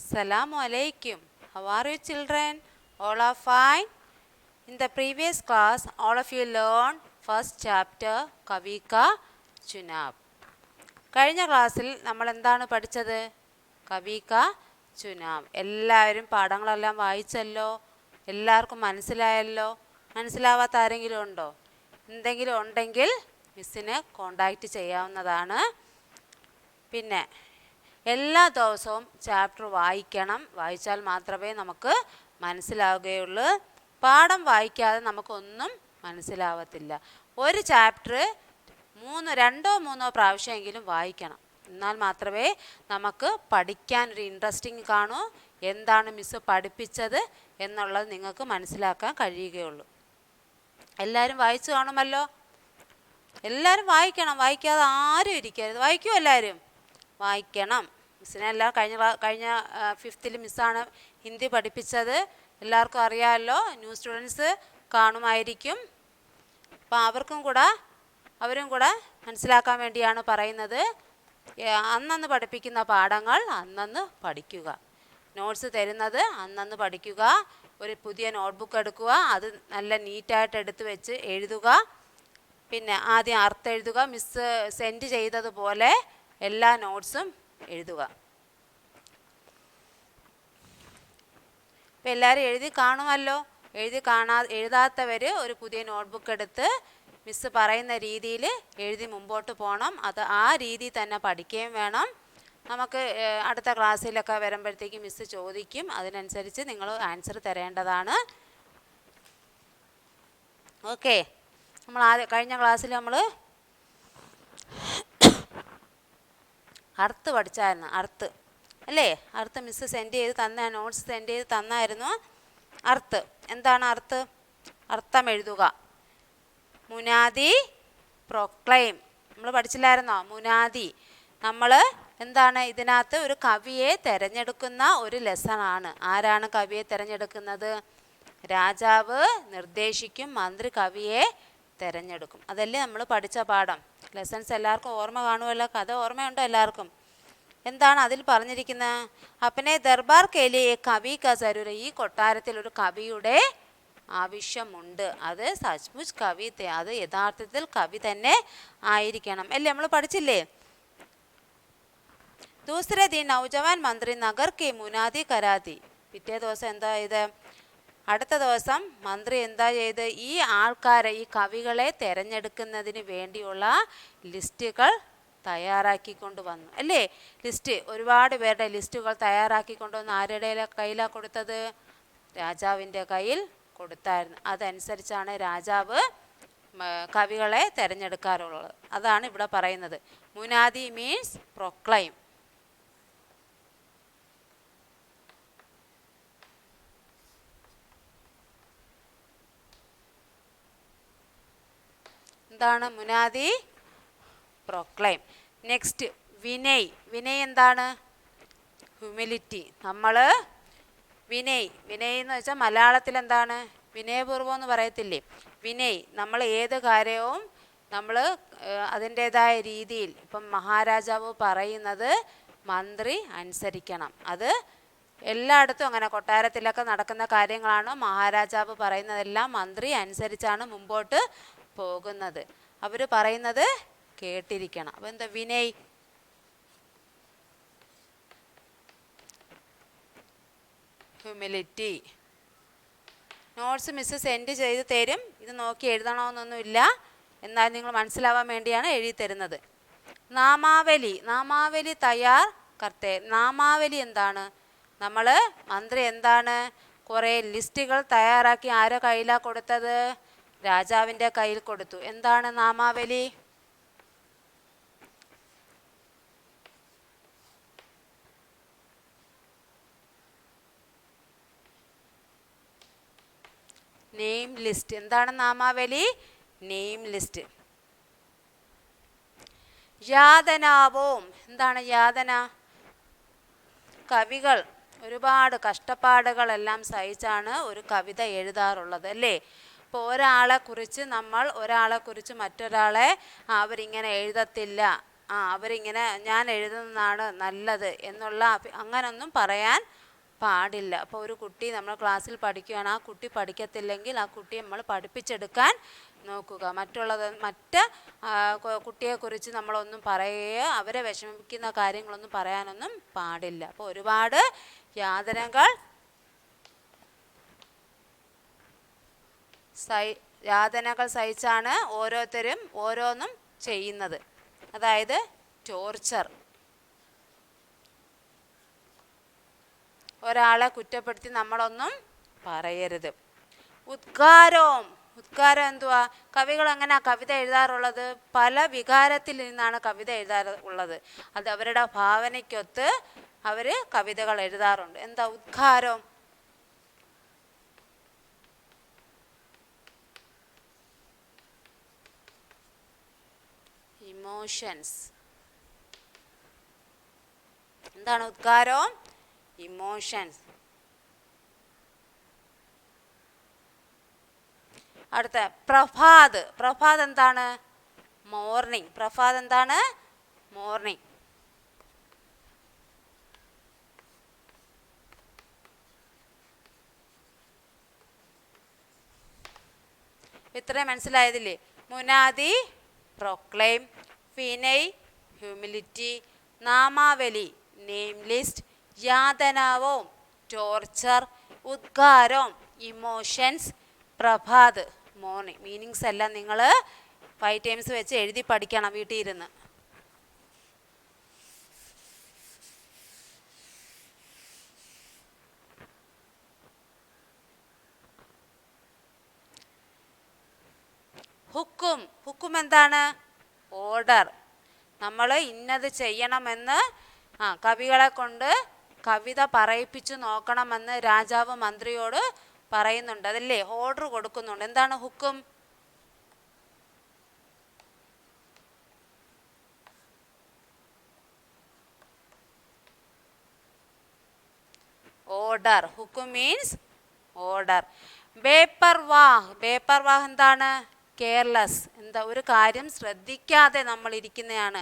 Assalamu alaikum. How are you children? All are fine? In the previous class, all of you learned first chapter Kavika Chunab. കഴിഞ്ഞ ക്ലാസ്സിൽ നമ്മൾ എന്താണ് പഠിച്ചത്? കവിക ചുനാബ്. എല്ലാവരും പാഠങ്ങളെല്ലാം വായിച്ചല്ലോ? എല്ലാവർക്കും മനസ്സിലായല്ലോ? മനസ്സിലാവാത്ത ആരെങ്കിലും ഉണ്ടോ? എന്തെങ്കിലും ഉണ്ടെങ്കിൽ മിസ്സിനെ കോണ്ടാക്റ്റ് ചെയ്യാവുന്നതാണ്. പിന്നെ എല്ലാ ദിവസവും ചാപ്റ്റർ വായിക്കണം. വായിച്ചാൽ മാത്രമേ നമുക്ക് മനസ്സിലാവുകയുള്ളൂ. പാഠം വായിക്കാതെ നമുക്കൊന്നും മനസ്സിലാവത്തില്ല. ഒരു ചാപ്റ്റർ രണ്ടോ മൂന്നോ പ്രാവശ്യമെങ്കിലും വായിക്കണം. എന്നാൽ മാത്രമേ നമുക്ക് പഠിക്കാൻ ഒരു ഇൻട്രസ്റ്റിംഗ് കാണൂ. എന്താണ് മിസ്സ് പഠിപ്പിച്ചത് എന്നുള്ളത് നിങ്ങൾക്ക് മനസ്സിലാക്കാൻ കഴിയുകയുള്ളൂ. എല്ലാവരും വായിച്ചു കാണുമല്ലോ? എല്ലാവരും വായിക്കണം. വായിക്കാതെ ആരും ഇരിക്കരുത്. വായിക്കുമോ എല്ലാവരും? വായിക്കണം. മിസ്സിനെല്ലാം കഴിഞ്ഞ 5th മിസ്സാണ് ഹിന്ദി പഠിപ്പിച്ചത്. എല്ലാവർക്കും അറിയാമല്ലോ. ന്യൂ സ്റ്റുഡൻസ് കാണുമായിരിക്കും. അപ്പം അവരും കൂടെ മനസ്സിലാക്കാൻ വേണ്ടിയാണ് പറയുന്നത്. അന്നന്ന് പഠിപ്പിക്കുന്ന പാഠങ്ങൾ അന്നന്ന് പഠിക്കുക. നോട്ട്സ് തരുന്നത് അന്നന്ന് പഠിക്കുക. ഒരു പുതിയ നോട്ട്ബുക്ക് എടുക്കുക. അത് നല്ല നീറ്റായിട്ട് എടുത്ത് വെച്ച് എഴുതുക. പിന്നെ ആദ്യം അർത്ഥം എഴുതുക. മിസ്സ് സെൻഡ് ചെയ്തതുപോലെ എല്ലാ നോട്ട്സും എഴുതുക. ഇപ്പം എല്ലാവരും എഴുതി കാണുമല്ലോ? എഴുതാത്തവർ ഒരു പുതിയ നോട്ട്ബുക്ക് എടുത്ത് മിസ്സ് പറയുന്ന രീതിയിൽ എഴുതി മുമ്പോട്ട് പോകണം. ആ രീതി തന്നെ പഠിക്കുകയും വേണം. നമുക്ക് അടുത്ത ക്ലാസ്സിലൊക്കെ വരുമ്പോഴത്തേക്ക് മിസ്സ് ചോദിക്കും. അതിനനുസരിച്ച് നിങ്ങൾ ആൻസർ തരേണ്ടതാണ്. ഓക്കെ. കഴിഞ്ഞ ക്ലാസ്സിൽ നമ്മൾ അർത്ത് പഠിച്ചായിരുന്നു. അർത്ത് അല്ലേ? അർത്ത് മിസ്സ് നോട്ട്സ് സെൻഡ് ചെയ്ത് തന്നായിരുന്നു. അർത്ത് എന്താണ്? അർത്ഥം എഴുതുക. മുനാദി, പ്രൊക്ലൈം നമ്മൾ പഠിച്ചില്ലായിരുന്നോ? മുനാദി നമ്മൾ എന്താണ്? ഇതിനകത്ത് ഒരു കവിയെ തിരഞ്ഞെടുക്കുന്ന ഒരു ലെസണാണ്. ആരാണ് കവിയെ തിരഞ്ഞെടുക്കുന്നത്? രാജാവ് നിർദ്ദേശിക്കും, മന്ത്രി കവിയെ തിരഞ്ഞെടുക്കും. അതല്ലേ നമ്മൾ പഠിച്ച പാഠം. ലെസൺസ് എല്ലാവർക്കും ഓർമ്മ കാണുമല്ലോ? കഥ ഓർമ്മയുണ്ടോ എല്ലാവർക്കും? എന്താണ് അതിൽ പറഞ്ഞിരിക്കുന്നത്? അപ്പനെ ദർബാർ കേലിയെ കവി കസരൂര. ഈ കൊട്ടാരത്തിൽ ഒരു കവിയുടെ ആവശ്യമുണ്ട്. അത് സച്മുച്ച് കവി, അത് യഥാർത്ഥത്തിൽ കവി തന്നെ ആയിരിക്കണം അല്ലേ? നമ്മൾ പഠിച്ചില്ലേ? ദൂസരെ ദിൻ നൗജവാൻ മന്ത്രി നഗർ കെ മുനാദി കരാതി. പിറ്റേ ദിവസം എന്താ ചെയ്ത്? അടുത്ത ദിവസം മന്ത്രി എന്താ ചെയ്ത്? ഈ ആൾക്കാരെ, ഈ കവികളെ തിരഞ്ഞെടുക്കുന്നതിന് വേണ്ടിയുള്ള ലിസ്റ്റുകൾ തയ്യാറാക്കിക്കൊണ്ട് വന്നു അല്ലേ? ഒരുപാട് പേരുടെ ലിസ്റ്റുകൾ തയ്യാറാക്കിക്കൊണ്ടുവന്ന് ആരുടെ കയ്യിലാണ് കൊടുത്തത്? രാജാവിൻ്റെ കയ്യിൽ കൊടുത്തായിരുന്നു. അതനുസരിച്ചാണ് രാജാവ് കവികളെ തിരഞ്ഞെടുക്കാറുള്ളത്. അതാണ് ഇവിടെ പറയുന്നത്. മുനാദി മീൻസ് പ്രൊക്ലൈം. എന്താണ് മുനാദി? പ്രൊക്ലൈം. നെക്സ്റ്റ് വിനയ്. വിനയ് എന്താണ്? ഹ്യൂമിലിറ്റി. നമ്മൾ വിനയ് എന്ന് വെച്ചാൽ മലയാളത്തിൽ എന്താണ്? വിനയപൂർവ്വം എന്ന് പറയത്തില്ലേ? വിനയ്. നമ്മൾ ഏത് കാര്യവും നമ്മൾ അതിൻ്റേതായ രീതിയിൽ, ഇപ്പം മഹാരാജാവ് പറയുന്നത് മന്ത്രി അനുസരിക്കണം. അത് എല്ലായിടത്തും അങ്ങനെ. കൊട്ടാരത്തിലൊക്കെ നടക്കുന്ന കാര്യങ്ങളാണ്. മഹാരാജാവ് പറയുന്നതെല്ലാം മന്ത്രി അനുസരിച്ചാണ് മുമ്പോട്ട് പോകുന്നത്. അവർ പറയുന്നത് കേട്ടിരിക്കണം. അപ്പം എന്താ Vinay? Humility. Notes miss send ചെയ്ത് തരും. ഇത് നോക്കി എഴുതണമെന്നൊന്നുമില്ല. എന്നാൽ നിങ്ങൾ മനസ്സിലാവാൻ വേണ്ടിയാണ് എഴുതി തരുന്നത്. നാമാവലി തയ്യാർ കർത്തേ. നാമാവലി എന്താണ്? മന്ത്രി എന്താണ്? കുറേ ലിസ്റ്റുകൾ തയ്യാറാക്കി ആരുടെ കയ്യിലാണ് കൊടുത്തത്? രാജാവിൻ്റെ കയ്യിൽ കൊടുത്തു. എന്താണ് നാമാവലി? Name list. എന്താണ് നാമാവലി? Name list. യാതനാവും. എന്താണ് യാതന? കവികൾ ഒരുപാട് കഷ്ടപ്പാടുകളെല്ലാം സഹിച്ചാണ് ഒരു കവിത എഴുതാറുള്ളത് അല്ലേ? ഇപ്പോൾ ഒരാളെക്കുറിച്ച് മറ്റൊരാളെ അവരിങ്ങനെ എഴുതത്തില്ല അവരിങ്ങനെ ഞാൻ എഴുതുന്നതാണ് നല്ലത് എന്നുള്ള അങ്ങനൊന്നും പറയാൻ പാടില്ല. അപ്പോൾ ഒരു കുട്ടി നമ്മൾ ക്ലാസ്സിൽ പഠിക്കുകയാണ്, ആ കുട്ടി പഠിക്കത്തില്ലെങ്കിൽ ആ കുട്ടിയെ നമ്മൾ പഠിപ്പിച്ചെടുക്കാൻ നോക്കുക. മറ്റ് കുട്ടിയെക്കുറിച്ച് നമ്മളൊന്നും പറയുകയോ അവരെ വിഷമിപ്പിക്കുന്ന കാര്യങ്ങളൊന്നും പറയാനൊന്നും പാടില്ല. അപ്പോൾ ഒരുപാട് യാതനകൾ സഹിച്ചാണ് ഓരോരുത്തരും ഓരോന്നും ചെയ്യുന്നത്. അതായത് ടോർച്ചർ. ഒരാളെ കുറ്റപ്പെടുത്തി നമ്മളൊന്നും പറയരുത്. ഉദ്ഗാരം എന്തുവാ? കവികൾ എങ്ങനെയാ കവിത എഴുതാറുള്ളത്? പല വികാരത്തിൽ നിന്നാണ് കവിത എഴുതാറുള്ളത്. അത് അവരുടെ ഭാവനയ്ക്കൊത്ത് അവർ കവിതകൾ എഴുതാറുണ്ട്. എന്താ ഉദ്ഗാരം? ഇമോഷൻസ്. എന്താണ് ഉദ്ഗാരം? ഇമോഷൻസ്. അടുത്ത പ്രഭാത് എന്താണ്? മോർണിംഗ്. പ്രഭാത് എന്താണ്? മോർണിംഗ്. ഇത്രയും മനസ്സിലായതില്ലേ? മുനാദി പ്രൊക്ലെയിം, വിനയ് ഹ്യൂമിലിറ്റി, നാമാവലി നെയിം ലിസ്റ്റ്, യാതനാവോം ടോർച്ചർ, ഉദ്ഗാരം ഇമോഷൻസ്, പ്രഭാത് മോർണിംഗ്. മീനിങ്സ് എല്ലാം നിങ്ങൾ 5 ടൈംസ് വെച്ച് എഴുതി പഠിക്കണം വീട്ടിൽ ഇരുന്ന്. ഹുക്കും എന്താണ്? ഓർഡർ. നമ്മൾ ഇന്നത് ചെയ്യണമെന്ന് കവികളെ കൊണ്ട് കവിത പറയിപ്പിച്ചു നോക്കണമെന്ന് രാജാവ് മന്ത്രിയോട് പറയുന്നുണ്ട്. അതല്ലേ? ഓർഡർ കൊടുക്കുന്നുണ്ട്. എന്താണ് ഹുക്കും? ഓർഡർ. ഹുക്കും മീൻസ് ഓർഡർ. ബേപ്പർവാഹ് എന്താണ്? കെയർലെസ്. എന്താ? ഒരു കാര്യം ശ്രദ്ധിക്കാതെ നമ്മൾ ഇരിക്കുന്നതാണ്.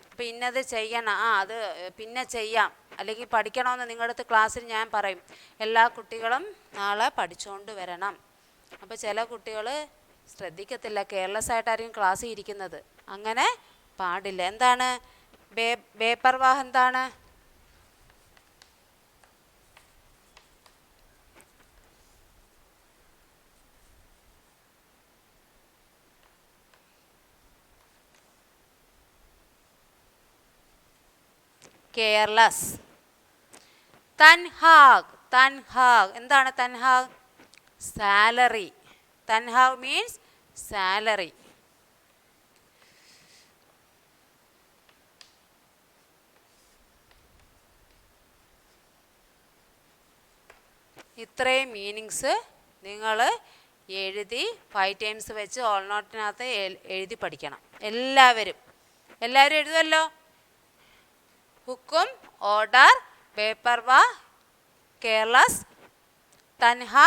അപ്പം ഇന്നത് ചെയ്യണം, അത് പിന്നെ ചെയ്യാം, അല്ലെങ്കിൽ പഠിക്കണമെന്ന് നിങ്ങളുടെ അടുത്ത് ക്ലാസ്സിൽ ഞാൻ പറയും. എല്ലാ കുട്ടികളും നാളെ പഠിച്ചുകൊണ്ട് വരണം. അപ്പോൾ ചില കുട്ടികൾ ശ്രദ്ധിക്കത്തില്ല, കെയർലെസ് ആയിട്ടായിരിക്കും ക്ലാസ്സിൽ ഇരിക്കുന്നത്. അങ്ങനെ പാടില്ല. എന്താണ് ബേപ്പർവാഹ്? എന്താണ്? കെയർലെസ്. തൻഹാഗ് എന്താണ്? തൻഹാഗ് സാലറി. തൻഹാഗ് മീൻസ് സാലറി. ഇത്രയും മീനിങ്സ് നിങ്ങൾ എഴുതി 5 ടൈംസ് വെച്ച് ഓൾ നോട്ടിനകത്ത് എഴുതി പഠിക്കണം. എല്ലാവരും എഴുതുമല്ലോ. ഹുക്കും, ഓർഡർ, ബേപ്പർവാഹ്, കെയർലെസ്, തൻഹാ,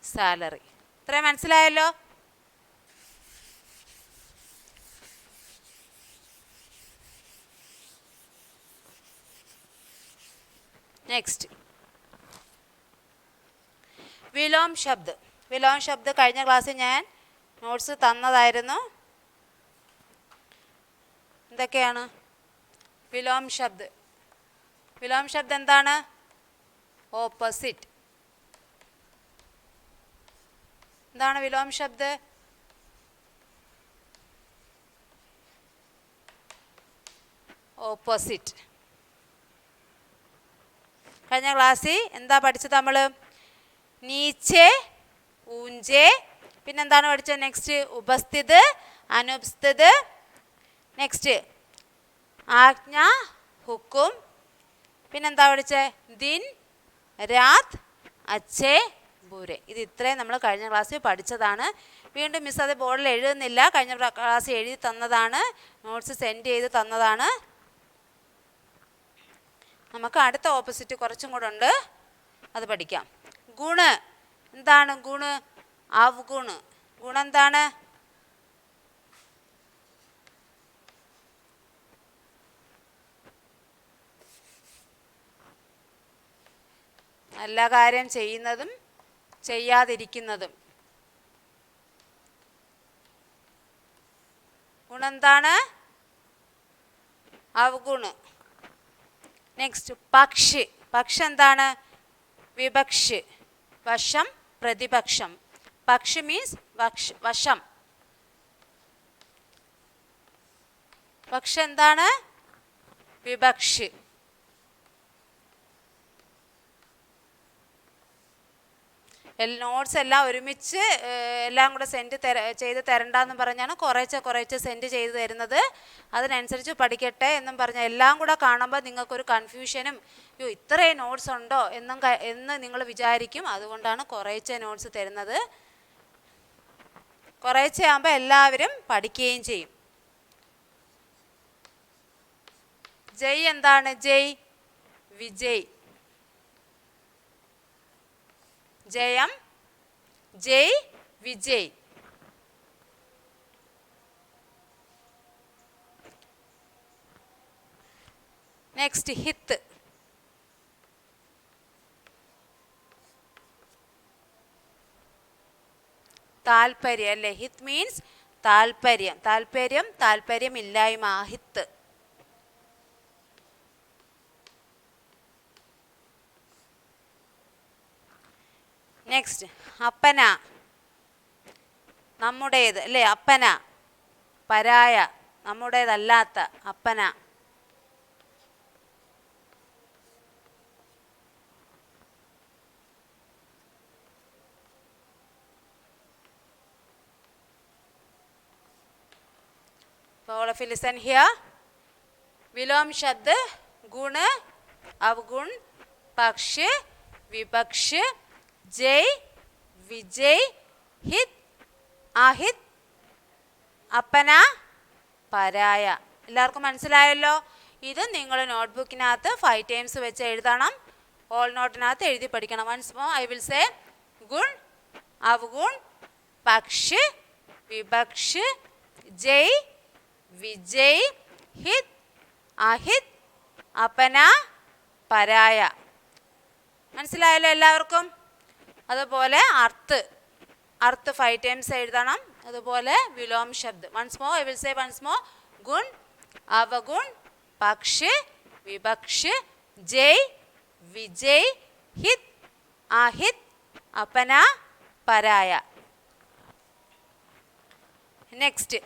സാലറി. ഇത്രയും മനസ്സിലായല്ലോ. നെക്സ്റ്റ് വിലോം ശബ്ദ് കഴിഞ്ഞ ക്ലാസ്സിൽ ഞാൻ നോട്ട്സ് തന്നതായിരുന്നു. എന്തൊക്കെയാണ് വിലോം ശബ്ദ്? എന്താണ്? ഓപ്പോസിറ്റ്. എന്താണ് വിലോം ശബ്ദ്? ഓപ്പോസിറ്റ്. കഴിഞ്ഞ ക്ലാസ്സിൽ എന്താ പഠിച്ചത് നമ്മൾ? നീച്ചെ, ഊഞ്ചെ, പിന്നെന്താണ് പഠിച്ചത്? നെക്സ്റ്റ് ഉപസ്ഥിത്, അനുപസ്ഥിത്, നെക്സ്റ്റ് ആജ്ഞ, ഹുക്കും, പിന്നെന്താ പഠിച്ചത്? ദിൻ, രാത്, അച്ഛേ, ബൂരെ. ഇത് ഇത്രയും നമ്മൾ കഴിഞ്ഞ ക്ലാസ്സിൽ പഠിച്ചതാണ്. വീണ്ടും മിസ് അത് ബോർഡിൽ എഴുതുന്നില്ല. കഴിഞ്ഞ ക്ലാസ്സിൽ എഴുതി തന്നതാണ്, നോട്ട്സ് സെൻഡ് ചെയ്ത് തന്നതാണ്. നമുക്ക് അടുത്ത ഓപ്പോസിറ്റ് കുറച്ചും കൂടെ ഉണ്ട്, അത് പഠിക്കാം. ഗുണ്. എന്താണ് ഗുണ്? അവഗുണ്. ഗുണെന്താണ്? നല്ല കാര്യം ചെയ്യുന്നതും ചെയ്യാതിരിക്കുന്നതും. ഗുണെന്താണ്? അവഗുണ്. നെക്സ്റ്റ് പക്ഷ്. പക്ഷ് എന്താണ്? വിപക്ഷ്. വശം, പ്രതിപക്ഷം. പക്ഷ് മീൻസ് വശം. പക്ഷ് എന്താണ്? വിപക്ഷ്. നോട്ട്സ് എല്ലാം ഒരുമിച്ച് എല്ലാം കൂടെ സെൻഡ് ചെയ്ത് തരണ്ടെന്ന് പറഞ്ഞാണ് കുറേശ്ശെ സെൻഡ് ചെയ്ത് തരുന്നത്. അതിനനുസരിച്ച് പഠിക്കട്ടെ എന്നും പറഞ്ഞാൽ എല്ലാം കൂടെ കാണുമ്പോൾ നിങ്ങൾക്കൊരു കൺഫ്യൂഷനും ഇത്രയും നോട്ട്സ് ഉണ്ടോ എന്ന് നിങ്ങൾ വിചാരിക്കും. അതുകൊണ്ടാണ് കുറേശ്ശെ നോട്ട്സ് തരുന്നത്. കുറേശ്ശെ ആകുമ്പോൾ എല്ലാവരും പഠിക്കുകയും ചെയ്യും. ജയ് എന്താണ്? ജയ് വിജയ്. ജയം, ജയ്, വിജയ്. നെക്സ്റ്റ് ഹിത്ത്. താല്പര്യം അല്ലേ? ഹിത്ത് മീൻസ് താല്പര്യം. താല്പര്യമില്ലായ്മ. ഹിത്ത്. നെക്സ്റ്റ് അപ്പന. നമ്മുടേത് അല്ലേ? അപ്പന. പരായ, നമ്മുടേതല്ലാത്ത. അപ്പന. all of you listen here. विलोम शब्द गुण, अवगुण, पक्ष, विपक्ष, जय, विजय, हित, अहित, अपന, പരായ. എല്ലാവർക്കും മനസ്സിലായല്ലോ? ഇത് നിങ്ങൾ നോട്ട്ബുക്കിനകത്ത് 5 ടൈംസ് വെച്ച് എഴുതണം. ഓൾ നോട്ടിനകത്ത് എഴുതി പഠിക്കണം. Once more I will say ഗുൺ, അവഗുൺ, പക്ഷ്, വിപക്ഷ്, ജയ്, വിജയ്, ഹിത്, അഹിത്, അപന, പരായ. മനസ്സിലായല്ലോ എല്ലാവർക്കും? അതുപോലെ അർത്ത് 5 ടൈംസ് എഴുതണം. അതുപോലെ വിലോം ശബ്ദ്. Once more I will say once more ഗുൺ, അവഗുൺ, പക്ഷ്, വിപക്ഷ്, ജയ്, വിജയ്, ഹിത്, അഹിത്, അപന, പരായ. നെക്സ്റ്റ്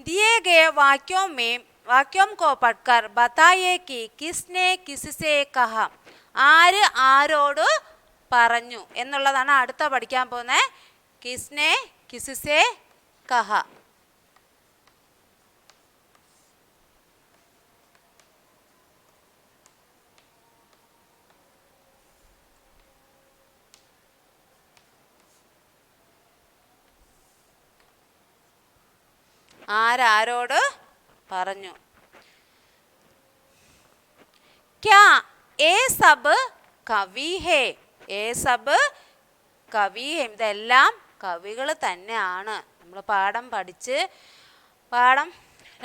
दिए गए वाक्यों को पढ़कर बताइए कि किसने किससे कहा. ആര് ആരോട് പറഞ്ഞു എന്നുള്ളതാണ് അടുത്ത പഠിക്കാൻ പോകുന്നത്. കിസ്നെ കിസ്സെ കഹ. ആരോട് പറഞ്ഞു. क्या ये सब കവി ഹേ? ഏ സബ് കവി ഹേ. ഇതെല്ലാം കവികൾ തന്നെയാണ്. നമ്മൾ പാഠം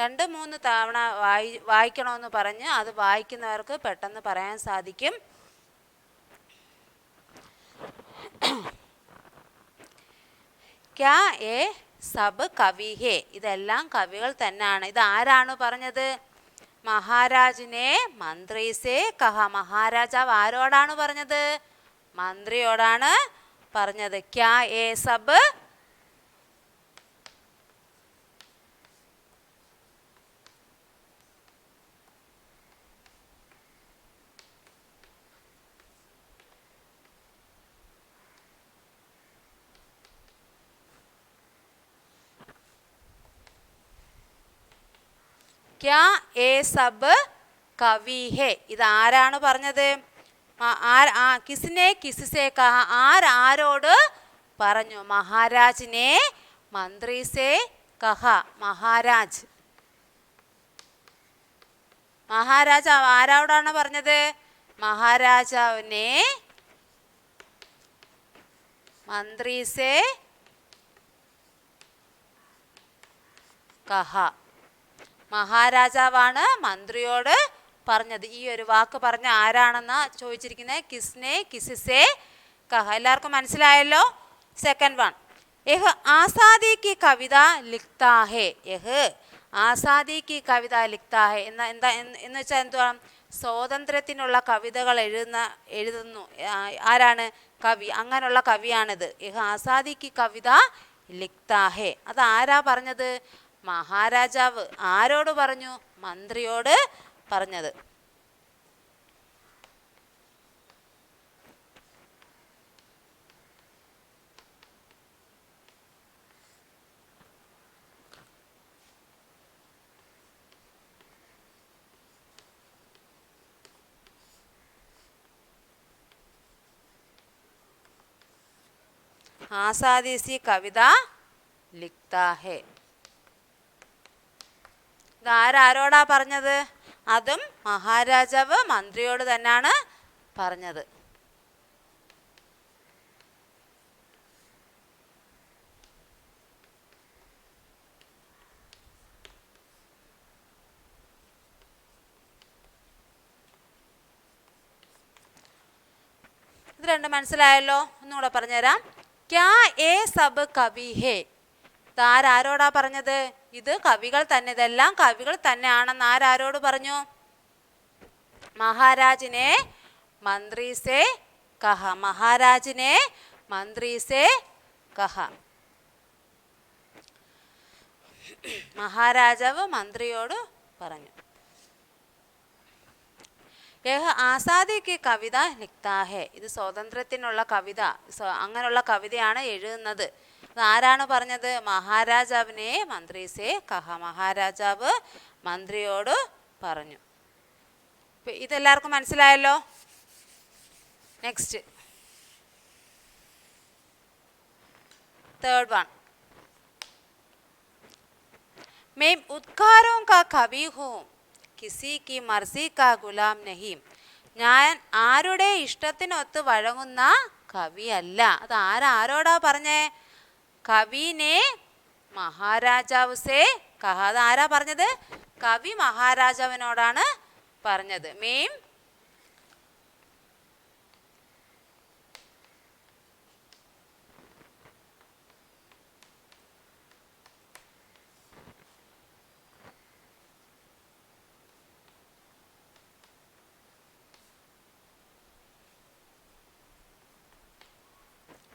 2-3 തവണ വായിക്കണമെന്ന് പറഞ്ഞ് അത് വായിക്കുന്നവർക്ക് പെട്ടെന്ന് പറയാൻ സാധിക്കും. क्या ये सब കവി ഹേ? ഇതെല്ലാം കവികൾ തന്നെയാണ്. ഇത് ആരാണ് പറഞ്ഞത്? മഹാരാജിനെ മന്ത്രി സേ കഹ. മഹാരാജാവ് ആരോടാണ് പറഞ്ഞത്? മന്ത്രിയോടാണ് പറഞ്ഞത്. ക്യാ ഏ സബ് ക്യാ ഏ സബ് കവി ഹേ? ഇത് ആരാണ് പറഞ്ഞത്? കിസ്നെ കിസ്സെ കഹ. ആരോട് പറഞ്ഞു? മഹാരാജിനെ മന്ത്രി സേ കഹ. മഹാരാജാവ് ആരോടാണ് പറഞ്ഞത്? മഹാരാജാവിനെ മന്ത്രി സേ കഹ. മഹാരാജാവാണ് മന്ത്രിയോട് പറഞ്ഞത്. ഈ ഒരു വാക്ക് പറഞ്ഞ ആരാണെന്നാ ചോദിച്ചിരിക്കുന്നത്? കിസ്നെ കിസിസെ കഹ. എല്ലാവർക്കും മനസ്സിലായല്ലോ? സെക്കൻഡ് വൺ, യഹ് ആസാദി കി കവിത ലിഖ്താ ഹെ. യഹ് ആസാദി കി കവിത ലിഖ്താ ഹെ എന്ന് വെച്ചാൽ എന്തുവാ? സ്വാതന്ത്ര്യത്തിനുള്ള കവിതകൾ എഴുതുന്നു. ആരാണ്? കവി. അങ്ങനെയുള്ള കവിയാണിത്. യഹ് ആസാദി കി കവിത ലിഖ്താ ഹെ. അത് ആരാ പറഞ്ഞത്? മഹാരാജാവ്. ആരോട് പറഞ്ഞു? മന്ത്രിയോട് പറഞ്ഞത്. ആസാദി സി കവിത ലിഖ്താ ഹെ. ഇതാരോടാ പറഞ്ഞത്? അതും മഹാരാജാവ് മന്ത്രിയോട് തന്നെയാണ് പറഞ്ഞത്. ഇത് രണ്ടും മനസ്സിലായല്ലോ? ഒന്നുകൂടെ പറഞ്ഞുതരാം. ക്യാ ഏ സബ് കവി ഹേ. ഇതാരോടാ പറഞ്ഞത്? ഇത് കവികൾ തന്നെ, ഇതെല്ലാം കവികൾ തന്നെയാണെന്ന് ആരോട് പറഞ്ഞു? മഹാരാജിനെ മന്ത്രി സേ കഹ. മഹാരാജിനെ മന്ത്രി സേ കഹ. മഹാരാജാവ് മന്ത്രിയോട് പറഞ്ഞു. യഹ് ആസാദി കി കവിത ലിഖ്താ ഹെ. ഇത് സ്വാതന്ത്ര്യത്തിനുള്ള കവിത, അങ്ങനെയുള്ള കവിതയാണ് എഴുതുന്നത്. അത് ആരാണ് പറഞ്ഞത്? മഹാരാജാവിനെ മന്ത്രി സേ കഹ. മഹാരാജാവ് മന്ത്രിയോട് പറഞ്ഞു. ഇതെല്ലാവർക്കും മനസ്സിലായല്ലോ? നെക്സ്റ്റ്, തേർഡ് വൺ, मैं उद्गारों का कवि हूँ, किसी की मर्जी का गुलाम नहीं. ഞാൻ ആരുടെ ഇഷ്ടത്തിനൊത്ത് വഴങ്ങുന്ന കവിയല്ല. അത് ആരോടാ പറഞ്ഞേ? കവിനെ മഹാരാജാവ് സേ കഹ. അത് ആരാ പറഞ്ഞത്? കവി മഹാരാജാവിനോടാണ് പറഞ്ഞത്.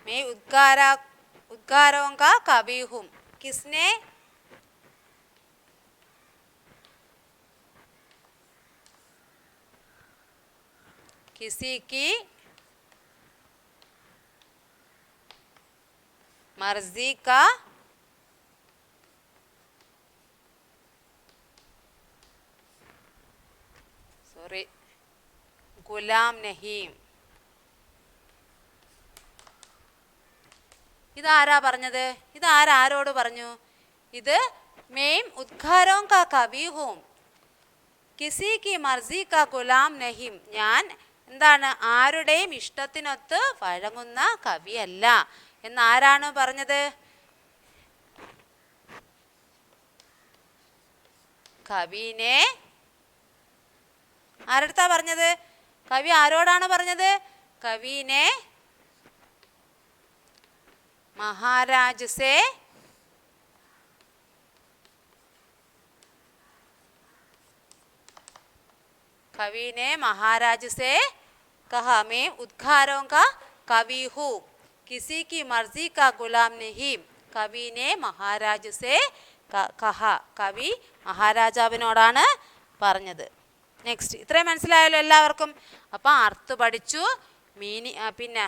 मैं उद्गारों का कवि हूँ. किसने? किसी की मर्जी का गुलाम नहीं. ഇതാരാ പറഞ്ഞത്? ഇതാരോട് പറഞ്ഞു? ഇത് മേം ഉദ്ഗാരോं का कवि हूँ, किसी की मर्जी का गुलाम नहीं. ഞാൻ എന്താണ്? ആരുടെയും ഇഷ്ടത്തിനൊത്ത് വഴങ്ങുന്ന കവിയല്ല എന്നാരാണ് പറഞ്ഞത്? കവിനെ ആരടുത്താ പറഞ്ഞത്? കവി ആരോടാണ് പറഞ്ഞത്? കവിനെ महाराज से कवि ने महाराज से कहा, मैं उद्गारों का कवि हूँ, किसी की मर्जी का गुलाम नहीं. कवि ने महाराज से कहा. കവി മഹാരാജാവിനോടാണ് പറഞ്ഞത്. നെക്സ്റ്റ്, ഇത്രയും മനസ്സിലായല്ലോ എല്ലാവർക്കും? അപ്പം അർത്ഥം പഠിച്ചു, പിന്നെ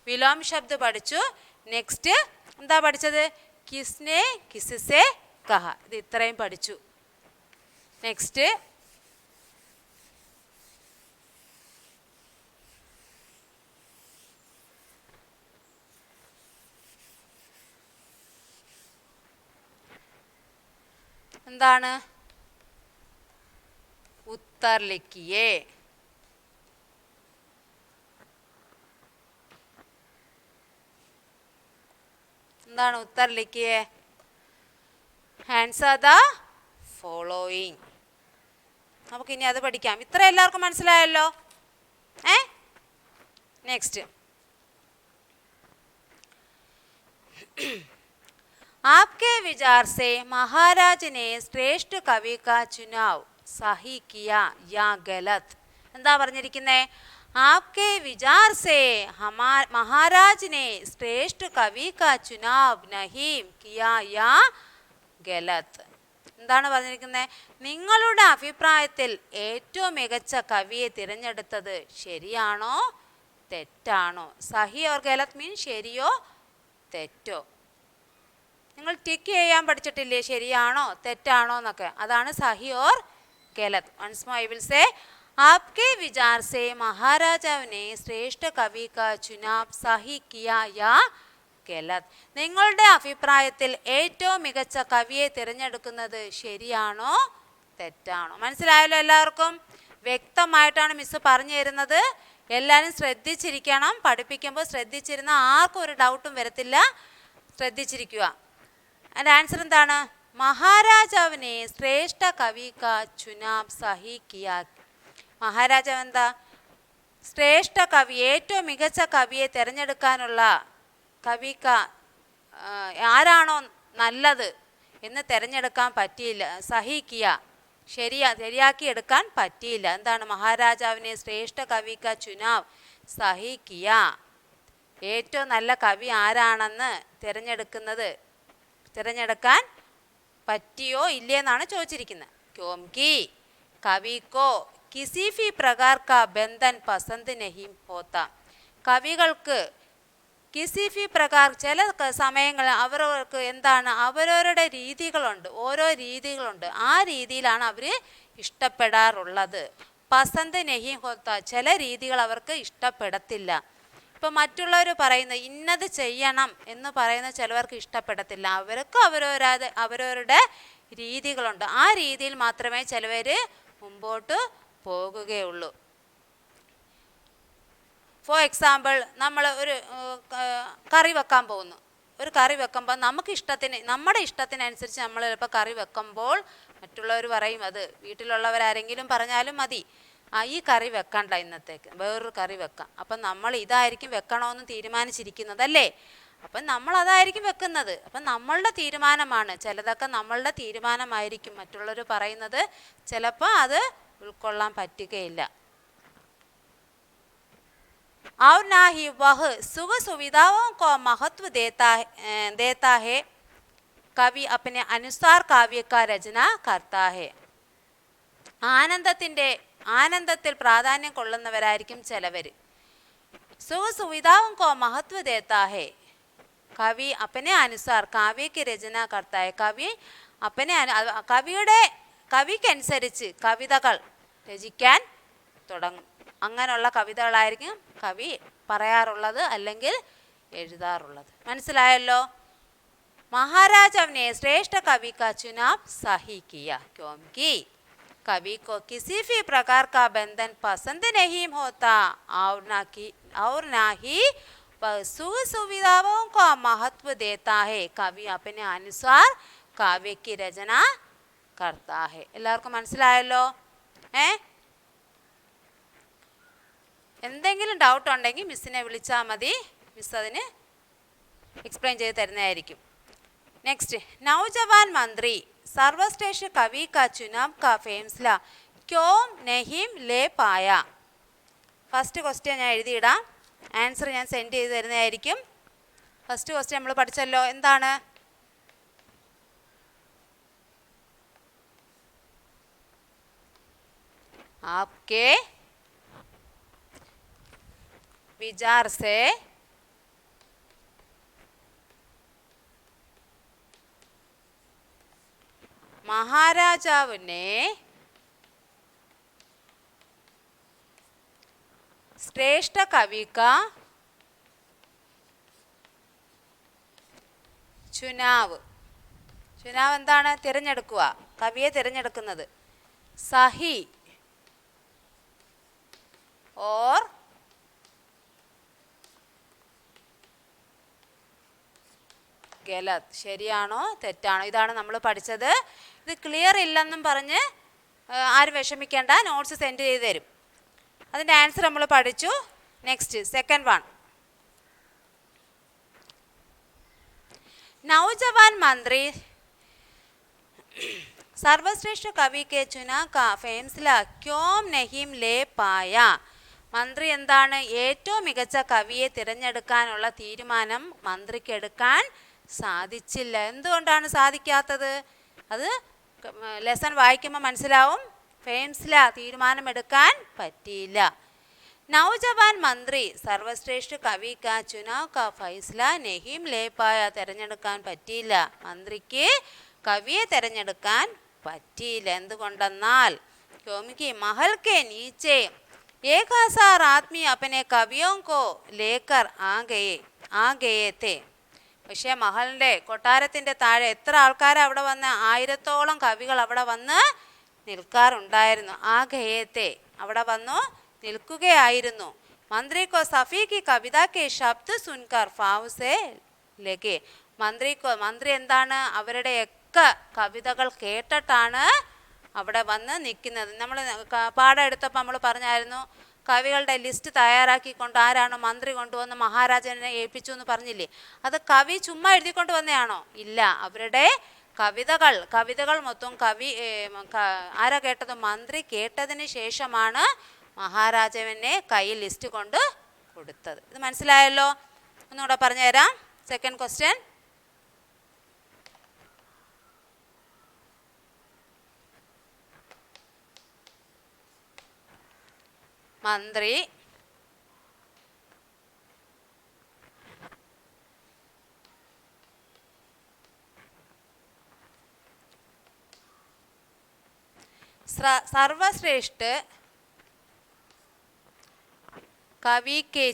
വിലോം ശബ്ദ പഠിച്ചു. നെക്സ്റ്റ് എന്താ പഠിച്ചത്? കിസ്നെ കിസ്സെ കഹ. ഇത് ഇത്രയും പഠിച്ചു. നെക്സ്റ്റ്, എന്താണ്? ഉത്തർ ലിഖിയേ. എന്താണ് ഉത്തർ ലിഖിയേ? Answer the following. നമുക്കിനി അത് പഠിക്കാം. ഇത്ര എല്ലാവർക്കും മനസ്സിലായല്ലോ? നെക്സ്റ്റ്, आपके विचार से महाराज ने श्रेष्ठ कवि का चुनाव सही किया या गलत? എന്താ പറഞ്ഞിരിക്കുന്നേ? आपके विचार से महाराज ने श्रेष्ठ कवि का चुनाव नहीं किया या गलत? എന്താണ് പറഞ്ഞിരിക്കുന്നത്? നിങ്ങളുടെ അഭിപ്രായത്തിൽ ഏറ്റവും മികച്ച കവിയെ തിരഞ്ഞെടുത്തത് ശരിയാണോ തെറ്റാണോ? സഹി ഓർ ഗലത് മീൻ ശരിയോ തെറ്റോ. നിങ്ങൾ ടിക്ക് ചെയ്യാൻ പഠിച്ചിട്ടില്ലേ? ശരിയാണോ തെറ്റാണോ എന്നൊക്കെ. അതാണ് സഹി ഓർ ഗലത്. Once more I will say, आपके विचार से महाराजा ने श्रेष्ठ कवि का चुनाव सही किया या ഗലത്? നിങ്ങളുടെ അഭിപ്രായത്തിൽ ഏറ്റവും മികച്ച കവിയെ തിരഞ്ഞെടുക്കുന്നത് ശരിയാണോ തെറ്റാണോ? മനസ്സിലായല്ലോ എല്ലാവർക്കും? വ്യക്തമായിട്ടാണ് മിസ് പറഞ്ഞു തരുന്നത്. എല്ലാവരും ശ്രദ്ധിച്ചിരിക്കണം. പഠിപ്പിക്കുമ്പോൾ ശ്രദ്ധിച്ചിരുന്ന ആർക്കും ഒരു ഡൗട്ടും വരത്തില്ല. ശ്രദ്ധിച്ചിരിക്കുക. അതിൻ്റെ ആൻസർ എന്താണ്? മഹാരാജാവിനെ ശ്രേഷ്ഠ കവി കാ ചുനാബ് സഹി കിയാ. മഹാരാജാവ് എന്താ? ശ്രേഷ്ഠ കവി, ഏറ്റവും മികച്ച കവിയെ തിരഞ്ഞെടുക്കാനുള്ള കവിക്ക ആരാണോ നല്ലത് എന്ന് തിരഞ്ഞെടുക്കാൻ പറ്റിയില്ല. സഹിക്കിയ ശരിയാക്കി എടുക്കാൻ പറ്റിയില്ല. എന്താണ്? മഹാരാജാവിനെ ശ്രേഷ്ഠ കവിക്ക ചുനാവ് സഹിക്കിയ, ഏറ്റവും നല്ല കവി ആരാണെന്ന് തിരഞ്ഞെടുക്കാൻ പറ്റിയോ ഇല്ലേന്നാണ് ചോദിച്ചിരിക്കുന്നത്. ക്യോംകി കവി കോ കിസി ഭി പ്രകാർ കാ ബന്ധൻ പസന്ത് നഹീം ഹോത്ത. കവികൾക്ക് കിസി ഭി പ്രകാർ, ചില സമയങ്ങളിൽ അവർക്ക് എന്താണ്, അവരവരുടെ രീതികളുണ്ട്, ഓരോ രീതികളുണ്ട്. ആ രീതിയിലാണ് അവർ ഇഷ്ടപ്പെടാറുള്ളത്. പസന്ത് നഹീം ഹോത്ത, ചില രീതികൾ അവർക്ക് ഇഷ്ടപ്പെടത്തില്ല. ഇപ്പം മറ്റുള്ളവർ പറയുന്ന ഇന്നത് ചെയ്യണം എന്ന് പറയുന്ന ചിലവർക്ക് ഇഷ്ടപ്പെടത്തില്ല. അവർക്ക് അവരവരുടെ രീതികളുണ്ട്. ആ രീതിയിൽ മാത്രമേ ചിലവർ മുമ്പോട്ട് പോകുകയുള്ളൂ. ഫോർ എക്സാമ്പിൾ, നമ്മൾ ഒരു കറി വെക്കാൻ പോകുന്നു. ഒരു കറി വെക്കുമ്പോൾ നമ്മുടെ ഇഷ്ടത്തിനനുസരിച്ച് നമ്മൾ ചിലപ്പോൾ കറി വെക്കുമ്പോൾ മറ്റുള്ളവർ പറയും, അത് വീട്ടിലുള്ളവരാരെങ്കിലും പറഞ്ഞാലും മതി, ഈ കറി വെക്കണ്ട, ഇന്നത്തേക്ക് വേറൊരു കറി വെക്കാം. അപ്പം നമ്മൾ ഇതായിരിക്കും വെക്കണമെന്ന് തീരുമാനിച്ചിരിക്കുന്നതല്ലേ. അപ്പം നമ്മൾ അതായിരിക്കും വെക്കുന്നത്. അപ്പം നമ്മളുടെ തീരുമാനമാണ്. ചിലതൊക്കെ നമ്മളുടെ തീരുമാനമായിരിക്കും. മറ്റുള്ളവർ പറയുന്നത് ചിലപ്പോൾ അത് ഉൾക്കൊള്ളാൻ പറ്റുകയില്ല. और ना ही वह सुख सुविधाओं को महत्व देता है, कवि अपने अनुसार काव्य का रचना करता है. ആനന്ദത്തിൽ പ്രാധാന്യം കൊള്ളുന്നവരായിരിക്കും ചിലവർ. സുഖ സുവിധാവും കോ മഹത്വ ദേത്താ ഹെ, കവി അപ്പനെ അനുസാർ കാവ്യക്ക് രചന കർത്തായ. കവിക്കനുസരിച്ച് കവിതകൾ രചിക്കാൻ തുടങ്ങും. അങ്ങനെയുള്ള കവിതകളായിരിക്കും കവി പറയാറുള്ളത് അല്ലെങ്കിൽ എഴുതാറുള്ളത്. മനസ്സിലായല്ലോ? महाराजा श्रेष्ठ कवि का चुनाव सही किया क्योंकि कवि को किसी भी प्रकार का बंधन पसंद नहीं होता और ना ही वह सुख सुविधाओं को महत्व देता है. कवि अपने अनुसार काव्य की रचना करता है. എല്ലാവർക്കും മനസ്സിലായല്ലോ? എന്തെങ്കിലും ഡൗട്ട് ഉണ്ടെങ്കിൽ മിസ്സിനെ വിളിച്ചാൽ മതി. മിസ് അതിന് എക്സ്പ്ലെയിൻ ചെയ്ത് തരുന്നതായിരിക്കും. नेक्स्ट, नौजवान मंत्री सर्वश्रेष्ठ कवि का चुनाव का फैसला क्यों नहीं ले पाया? ഫസ്റ്റ് ക്വസ്റ്റ്യൻ ഞാൻ എഴുതിയിടാം, ആൻസർ ഞാൻ സെൻഡ് ചെയ്ത് തരുന്നതായിരിക്കും. ഫസ്റ്റ് ക്വസ്റ്റ്യൻ നമ്മൾ പഠിച്ചല്ലോ, എന്താണ്? आपके विचार से महाराजाവ് ने श्रेष्ठ कवि का ചുനാവ് എന്താണ്? തിരഞ്ഞെടുക്കുക, കവിയെ തിരഞ്ഞെടുക്കുന്നത്. സഹി ഓർ ഗലത്. ശരിയാണോ തെറ്റാണോ? ഇതാണ് നമ്മൾ പഠിച്ചത്. ഇത് ക്ലിയർ ഇല്ലെന്നും പറഞ്ഞ് ആരും വിഷമിക്കേണ്ട, നോട്ട്സ് സെൻഡ് ചെയ്ത് തരും. അതിൻ്റെ ആൻസർ നമ്മൾ പഠിച്ചു. Next second one. नौजवान मंत्री सर्वश्रेष्ठ कवि के चुनाव का फैसला क्यों नहीं ले पाया? മന്ത്രി എന്താണ് ഏറ്റവും മികച്ച കവിയെ തിരഞ്ഞെടുക്കാനുള്ള തീരുമാനം മന്ത്രിക്ക് എടുക്കാൻ സാധിച്ചില്ല. എന്തുകൊണ്ടാണ് സാധിക്കാത്തത്? അത് ലെസൺ വായിക്കുമ്പോൾ മനസ്സിലാവും. ഫേംസ്ല തീരുമാനമെടുക്കാൻ പറ്റിയില്ല. നൗജവാൻ മന്ത്രി സർവശ്രേഷ്ഠ കവി കാ ചുനാവ് കാ ഫൈസ്ല നെഹിം ലേപ്പായ. തിരഞ്ഞെടുക്കാൻ പറ്റിയില്ല. മന്ത്രിക്ക് കവിയെ തിരഞ്ഞെടുക്കാൻ പറ്റിയില്ല. എന്തുകൊണ്ടെന്നാൽ ക്യോंकि महल के नीचे 1000 आदमी अपने कवियों को लेकर आ गए थे. പക്ഷേ മഹലിൻ്റെ കൊട്ടാരത്തിൻ്റെ താഴെ എത്ര ആൾക്കാർ അവിടെ വന്ന് 1000ഓളം കവികൾ അവിടെ വന്ന് നിൽക്കാറുണ്ടായിരുന്നു. ആ ഗയത്തെ അവിടെ വന്നു നിൽക്കുകയായിരുന്നു. മന്ത്രിക്കോ സഫി കി കവിത കെ ശബ്ദ സുൻകർ ഫാവുസെ ലഗെ. മന്ത്രി എന്താണ് അവരുടെയൊക്കെ കവിതകൾ കേട്ടിട്ടാണ് അവിടെ വന്ന് നിൽക്കുന്നത്. നമ്മൾ പാഠം എടുത്തപ്പോൾ നമ്മൾ പറഞ്ഞായിരുന്നു, കവികളുടെ ലിസ്റ്റ് തയ്യാറാക്കിക്കൊണ്ട് ആരാണ് മന്ത്രി കൊണ്ടുവന്ന് മഹാരാജനെ ഏൽപ്പിച്ചു എന്ന് പറഞ്ഞില്ലേ? അത് കവി ചുമ്മാ എഴുതിക്കൊണ്ട് വന്നതാണോ? ഇല്ല. അവരുടെ കവിതകൾ മൊത്തം ആരാ കേട്ടത്? മന്ത്രി കേട്ടതിന് ശേഷമാണ് മഹാരാജാവിനെ കയ്യിൽ ലിസ്റ്റ് കൊണ്ട് കൊടുത്തത്. ഇത് മനസ്സിലായല്ലോ? ഒന്നുകൂടെ പറഞ്ഞുതരാം. Second question. മന്ത്രി सर्वश्रेष्ठ कवि के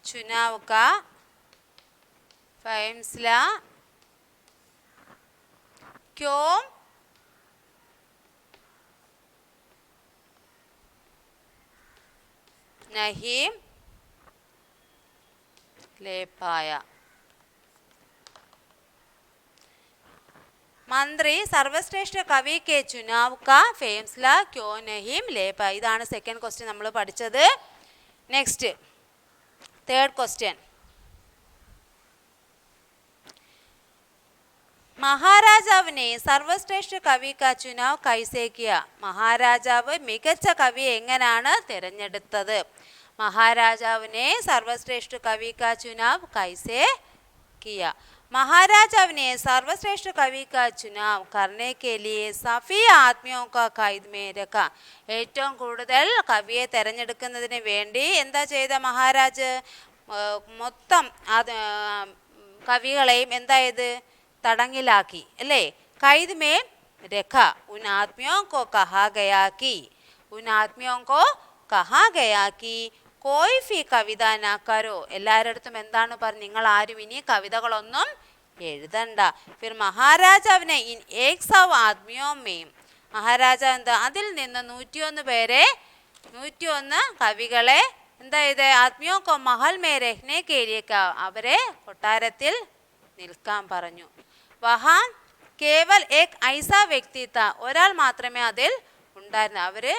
चुनाव का फैसला क्यों नहीं ले पाया? മന്ത്രി സർവശ്രേഷ്ഠ കവി കെ ചുനാവ് കാ ഫേംസ്ല ക്യോ നഹീം ലേപ്പ. ഇതാണ് സെക്കൻഡ് ക്വസ്റ്റ്യൻ നമ്മൾ പഠിച്ചത്. Next third question. മഹാരാജാവിനെ സർവശ്രേഷ്ഠ കവി കാ ചുനാവ് കൈസേ കിയ. മഹാരാജാവ് മികച്ച കവിയെ എങ്ങനെയാണ് തിരഞ്ഞെടുത്തത്? മഹാരാജാവിനെ സർവശ്രേഷ്ഠ കവി കാ ചുനാവ് കൈസേ കിയ. महाराजाने सर्वश्रेष्ठ कवि का चुनाव करने के लिए सफी आदमियों का कैद में रखा. ഏറ്റവും കൂടുതൽ കവിയെ തിരഞ്ഞെടുക്കുന്നതിന് വേണ്ടി എന്താ ചെയ്ത മഹാരാജ്? മൊത്തം കവികളെയും എന്തായത്? തടങ്കിലാക്കി അല്ലേ? कैद में रखा. उन आदमियों को कहा गया कि कोई भी കവിത ना करो. എല്ലാവരുടെ എന്താണ് പറഞ്ഞു? നിങ്ങൾ ആരും ഇനി കവിതകളൊന്നും എഴുതണ്ട. फिर മഹാരാജാവിനെ ഇൻ 100 ആദ്മിയോ മേം. മഹാരാജാവ് എന്താ അതിൽ നിന്ന് 101 പേരെ 101 കവികളെ എന്താ ഇത്? ആദ്മിയോ കോ മഹൽ മേ രഹ്നെ കേ ലിയെ അവരെ കൊട്ടാരത്തിൽ നിൽക്കാൻ പറഞ്ഞു. വഹാ കേവൽ ഏക് ഐസാ വ്യക്തി താ. ഒരാൾ മാത്രമേ അതിൽ ഉണ്ടായിരുന്നു. അവര്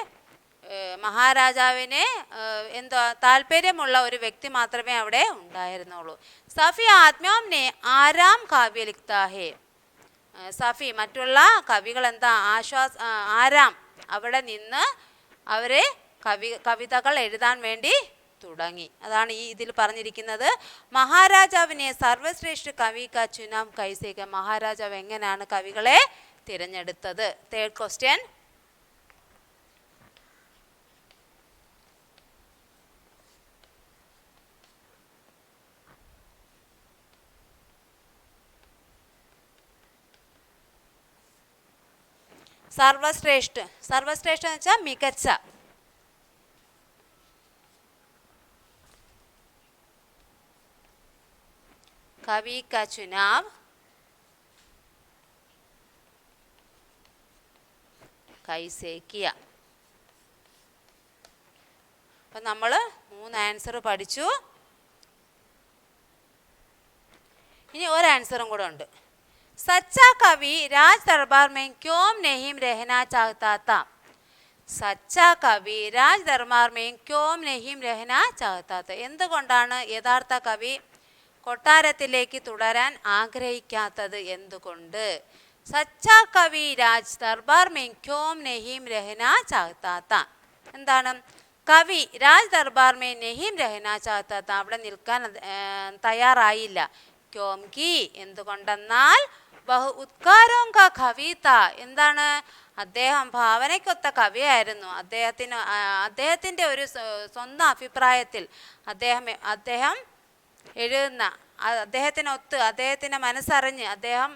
മഹാരാജാവിന് എന്തോ താല്പര്യമുള്ള ഒരു വ്യക്തി മാത്രമേ അവിടെ ഉണ്ടായിരുന്നുള്ളൂ. സഫി ആത്മ്യോംനെ ആരാം കാവ്യ ലിഖ്താ ഹേ. സഫി മറ്റുള്ള കവികൾ എന്താ ആരാം അവിടെ നിന്ന് അവരെ കവിതകൾ എഴുതാൻ വേണ്ടി തുടങ്ങി. അതാണ് ഈ ഇതിൽ പറഞ്ഞിരിക്കുന്നത്. മഹാരാജാവിനെ സർവശ്രേഷ്ഠ കവി കാ ചുനാവ് കൈസേ കിയ. മഹാരാജാവ് എങ്ങനെയാണ് കവികളെ തിരഞ്ഞെടുത്തത്? Third question. സർവശ്രേഷ്ഠ എന്ന് വെച്ചാൽ മികച്ച. കവി കാ ചുനാവ് കൈസേ കിയ. അപ്പം നമ്മൾ 3 ആൻസർ പഠിച്ചു. ഇനി ഒരു ആൻസറും കൂടെ ഉണ്ട്. സച്ചാ കവി രാജ് ദർബാർ മേ ക്യോം നഹീം രഹനാ ചാഹ്താ താ. സച്ചാ കവി രാജ് ദർബാർ മേ ക്യോം നഹീം രഹനാ ചാഹ്താ താ. എന്തുകൊണ്ടാണ് യഥാർത്ഥ കവി കൊട്ടാരത്തിലേക്ക് തുടരാൻ ആഗ്രഹിക്കാത്തത്? എന്തുകൊണ്ട്? സച്ചാ കവി രാജ് ദർബാർ മേ ക്യോം നഹീം രഹനാ ചാഹ്താ താ. എന്താണ്? കവി രാജ് ദർബാർ മേ നഹീം രഹനാ ചാഹ്താ താ, അവിടെ നിൽക്കാൻ തയ്യാറായില്ല. ക്യോം കി, എന്തുകൊണ്ടെന്നാൽ ബഹു ഉത്കാരോം കാ കവി താ. എന്താണ്? അദ്ദേഹം ഭാവനയ്ക്കൊത്ത കവിയായിരുന്നു. അദ്ദേഹത്തിൻ്റെ ഒരു സ്വന്തം അഭിപ്രായത്തിൽ അദ്ദേഹം എഴുതുന്ന, അദ്ദേഹത്തിനൊത്ത്, അദ്ദേഹത്തിൻ്റെ മനസ്സറിഞ്ഞ് അദ്ദേഹം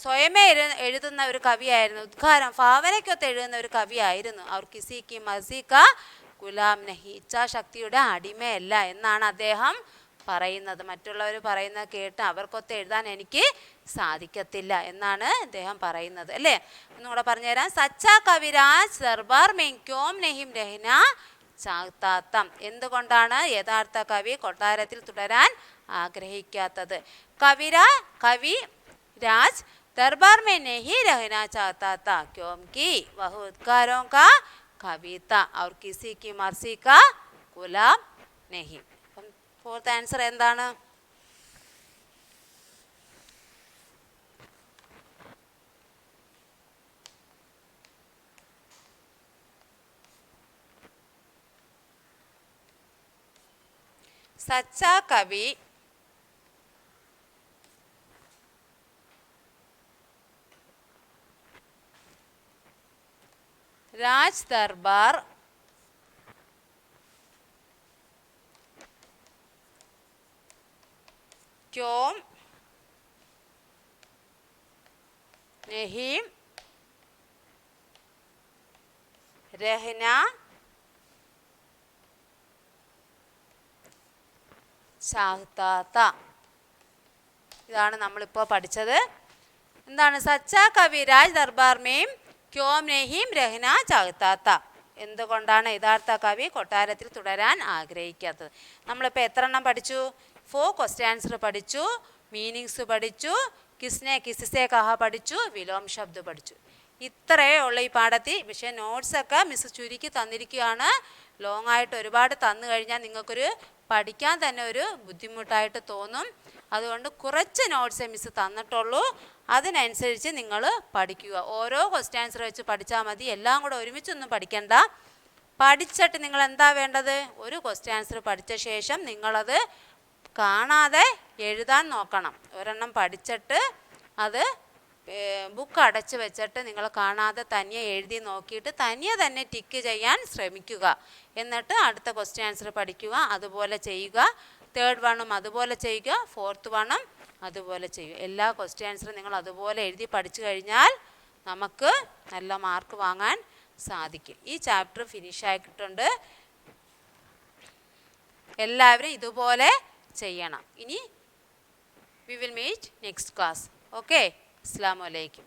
സ്വയമേ എഴുതുന്ന ഒരു കവിയായിരുന്നു. ഉദ്ഘാരം, ഭാവനയ്ക്കൊത്ത് എഴുതുന്ന ഒരു കവിയായിരുന്നു. അവർ കിസിക്ക് മസിക ഗുലാം നഹി, ഇച്ഛാശക്തിയുടെ അടിമയല്ല എന്നാണ് അദ്ദേഹം പറയുന്നത്. മറ്റുള്ളവർ പറയുന്നത് കേട്ട് അവർക്കൊത്ത് എഴുതാൻ എനിക്ക് സാധിക്കത്തില്ല എന്നാണ് അദ്ദേഹം പറയുന്നത്, അല്ലേ? ഒന്നുകൂടെ പറഞ്ഞുതരാം. സച്ചാ കവി രാജ് ദർബാർ മേ ക്യോം നഹീം രഹനാ ചാഹ്താ താ. എന്തുകൊണ്ടാണ് യഥാർത്ഥ കവി കൊട്ടാരത്തിൽ തുടരാൻ ആഗ്രഹിക്കാത്തത്? കവി രാജ് ദർബാർ മേ നഹീ രഹനാ ചാഹ്താ താ ക്യോംകി വഹ ഉദ്കാരോं का कवि था और किसी की मर्जी का गुलाम नहीं. ഫോർത്ത് ആൻസർ എന്താണ്? സച്ചാ കവി രാജ് ദർബാർ क्यों नहीं रहना चाहता था. ഇതാണ് നമ്മളിപ്പോൾ പഠിച്ചത്. എന്താണ്? സച്ചാ കവി രാജ് ദർബാർ മേം ക്യോം നഹീം രഹനാ ചാഹ്താ താ. എന്തുകൊണ്ടാണ് യഥാർത്ഥ കവി കൊട്ടാരത്തിൽ തുടരാൻ ആഗ്രഹിക്കാത്തത്? നമ്മളിപ്പോൾ എത്ര എണ്ണം പഠിച്ചു? 4 ക്വസ്റ്റ്യൻ ആൻസർ പഠിച്ചു, മീനിങ്സ് പഠിച്ചു, കിസ്നെ കിസ്സെ കഹ പഠിച്ചു, വിലോം ശബ്ദ് പഠിച്ചു. ഇത്രയേ ഉള്ള ഈ പാഠത്തിൽ. പക്ഷേ നോട്ട്സൊക്കെ മിസ് ചുരുക്കി തന്നിരിക്കുകയാണ്. ലോങ് ആയിട്ട് ഒരുപാട് തന്നു കഴിഞ്ഞാൽ നിങ്ങൾക്കൊരു പഠിക്കാൻ തന്നെ ഒരു ബുദ്ധിമുട്ടായിട്ട് തോന്നും. അതുകൊണ്ട് കുറച്ച് നോട്ട്സേ മിസ് തന്നിട്ടുള്ളൂ. അതിനനുസരിച്ച് നിങ്ങൾ പഠിക്കുക. ഓരോ ക്വസ്റ്റ്യൻ ആൻസർ വെച്ച് പഠിച്ചാൽ മതി. എല്ലാം കൂടെ ഒരുമിച്ചൊന്നും പഠിക്കണ്ട. പഠിച്ചിട്ട് നിങ്ങൾ എന്താ വേണ്ടത്? ഒരു ക്വസ്റ്റ്യൻ ആൻസർ പഠിച്ച ശേഷം നിങ്ങളത് കാണാതെ എഴുതാൻ നോക്കണം. ഒരെണ്ണം പഠിച്ചിട്ട് അത് ബുക്ക് അടച്ച് വെച്ചിട്ട് നിങ്ങൾ കാണാതെ തനിയെ എഴുതി നോക്കിയിട്ട് തനിയെ തന്നെ ടിക്ക് ചെയ്യാൻ ശ്രമിക്കുക. എന്നിട്ട് അടുത്ത ക്വസ്റ്റ്യൻ ആൻസർ പഠിക്കുക, അതുപോലെ ചെയ്യുക. തേർഡ് വണ്ണും അതുപോലെ ചെയ്യുക, ഫോർത്ത് വണ്ണും അതുപോലെ ചെയ്യുക. എല്ലാ ക്വസ്റ്റ്യൻ ആൻസറും നിങ്ങൾ അതുപോലെ എഴുതി പഠിച്ചു കഴിഞ്ഞാൽ നമുക്ക് നല്ല മാർക്ക് വാങ്ങാൻ സാധിക്കും. ഈ ചാപ്റ്റർ ഫിനിഷ് ആയിട്ടുണ്ട്. എല്ലാവരും ഇതുപോലെ ചെയ്യണം. ഇനി we will meet next class. Okay, അസ്സലാമു അലൈക്കും.